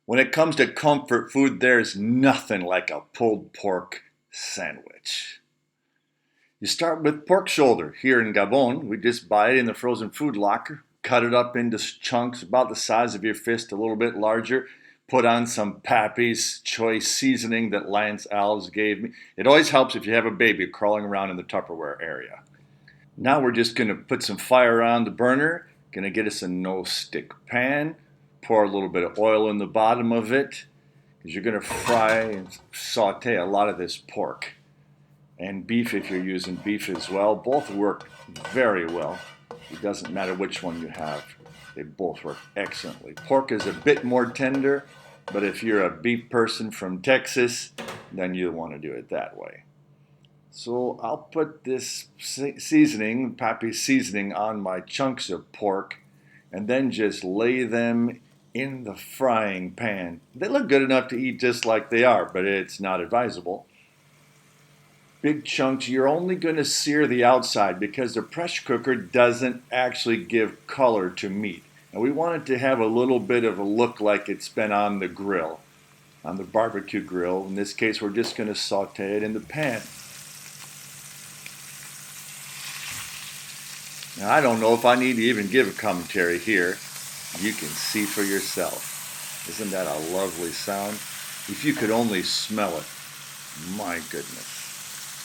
When it comes to comfort food, there's nothing like a pulled pork sandwich. You start with pork shoulder. Here in Gabon, we just buy it in the frozen food locker, cut it up into chunks about the size of your fist, a little bit larger, put on some Pappy's choice seasoning that Iyla Alves gave me. It always helps if you have a baby crawling around in the Tupperware area. Now we're just going to put some fire on the burner, going to get us a no-stick pan, pour a little bit of oil in the bottom of it, because you're going to fry and saute a lot of this pork. And beef, if you're using beef as well. Both work very well. It doesn't matter which one you have. They both work excellently. Pork is a bit more tender, but if you're a beef person from Texas, then you'll want to do it that way. So I'll put this seasoning, Pappy's seasoning, on my chunks of pork and then just lay them in the frying pan. They look good enough to eat just like they are, but it's not advisable. Big chunks, you're only going to sear the outside because the pressure cooker doesn't actually give color to meat. And we want it to have a little bit of a look like it's been on the grill, on the barbecue grill. In this case, we're just going to saute it in the pan. Now, I don't know if I need to even give a commentary here. You can see for yourself. Isn't that a lovely sound? If you could only smell it. My goodness.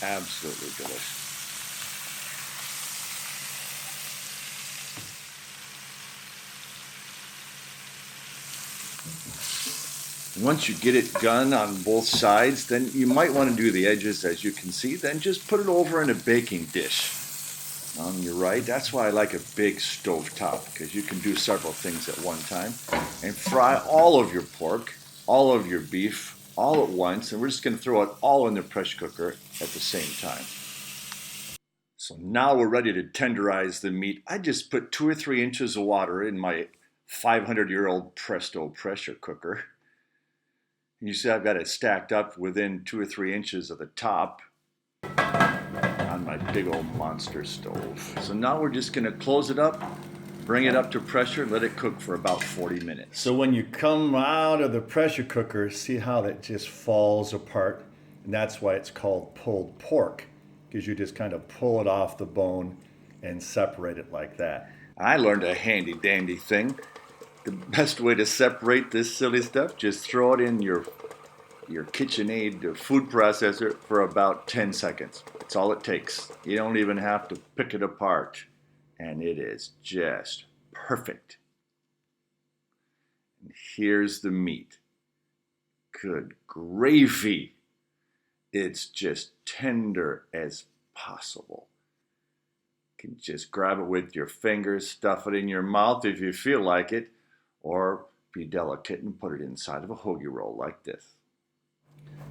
Absolutely delicious. Once you get it done on both sides, then you might want to do the edges, as you can see. Then just put it over in a baking dish. On your right, that's why I like a big stove top, because you can do several things at one time. And fry all of your pork, all of your beef, all at once, and we're just going to throw it all in the pressure cooker at the same time. So now we're ready to tenderize the meat. I just put 2 or 3 inches of water in my 500-year-old Presto pressure cooker. And you see I've got it stacked up within 2 or 3 inches of the top on my big old monster stove. So now we're just going to close it up, bring it up to pressure, let it cook for about 40 minutes. So when you come out of the pressure cooker, see how that just falls apart? And that's why it's called pulled pork, because you just kind of pull it off the bone and separate it like that. I learned a handy dandy thing. The best way to separate this silly stuff, just throw it in your KitchenAid food processor for about 10 seconds. That's all it takes. You don't even have to pick it apart. And it is just perfect. And here's the meat. Good gravy. It's just tender as possible. You can just grab it with your fingers, stuff it in your mouth if you feel like it, or be delicate and put it inside of a hoagie roll like this.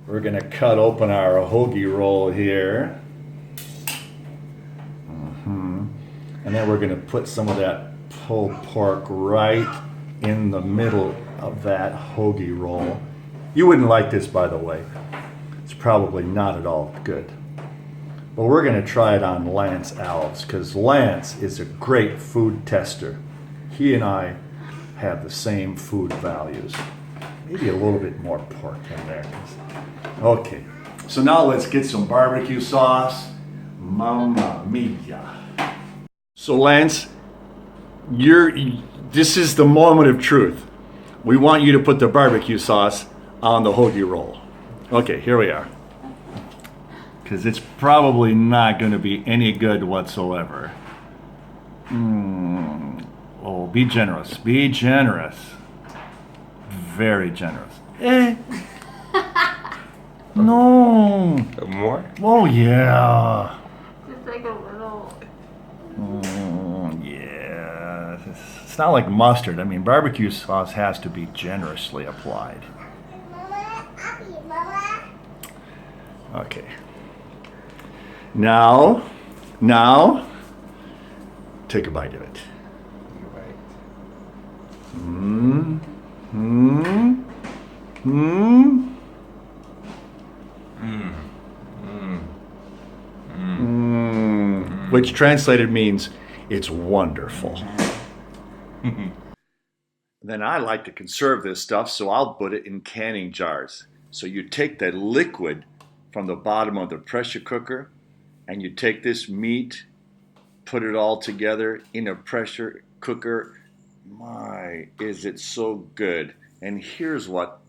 We're going to cut open our hoagie roll here. And then we're going to put some of that pulled pork right in the middle of that hoagie roll. You wouldn't like this, by the way. It's probably not at all good. But we're going to try it on Iyla Alves, because Lance is a great food tester. He and I have the same food values. Maybe a little bit more pork in there. Okay, so now let's get some barbecue sauce. Mamma mia. So Lance, this is the moment of truth. We want you to put the barbecue sauce on the hoagie roll. Okay, here we are. Because it's probably not going to be any good whatsoever. Oh, be generous. Be generous. Very generous. No. More? Oh, yeah. Just like a little. Yeah. It's not like mustard. I mean, barbecue sauce has to be generously applied. Okay. Now, take a bite of it. Which translated means it's wonderful. Then I like to conserve this stuff, so I'll put it in canning jars. So you take the liquid from the bottom of the pressure cooker, and you take this meat, put it all together in a pressure cooker. My, is it so good. And here's what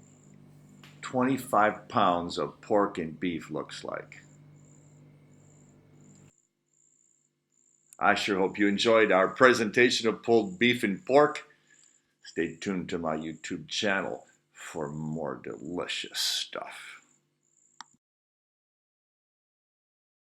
25 pounds of pork and beef looks like. I sure hope you enjoyed our presentation of pulled beef and pork. Stay tuned to my YouTube channel for more delicious stuff.